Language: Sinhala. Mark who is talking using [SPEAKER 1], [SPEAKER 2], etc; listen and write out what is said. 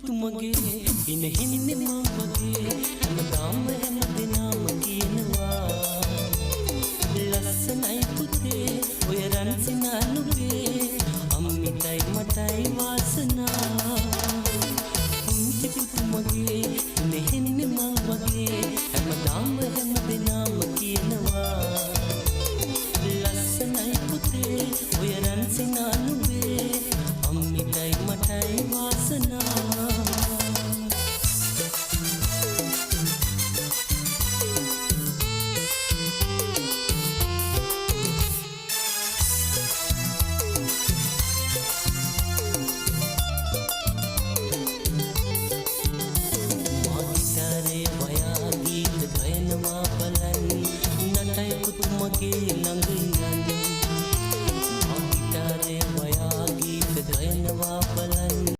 [SPEAKER 1] තුමගේ ඉන හින්නේ මම වගේ හැමදාම හැමදෙනාම කියනවා ලස්සනයි පුතේ ඔය රන් සිනානුගේ අම්මිටයි මටයි වාසනා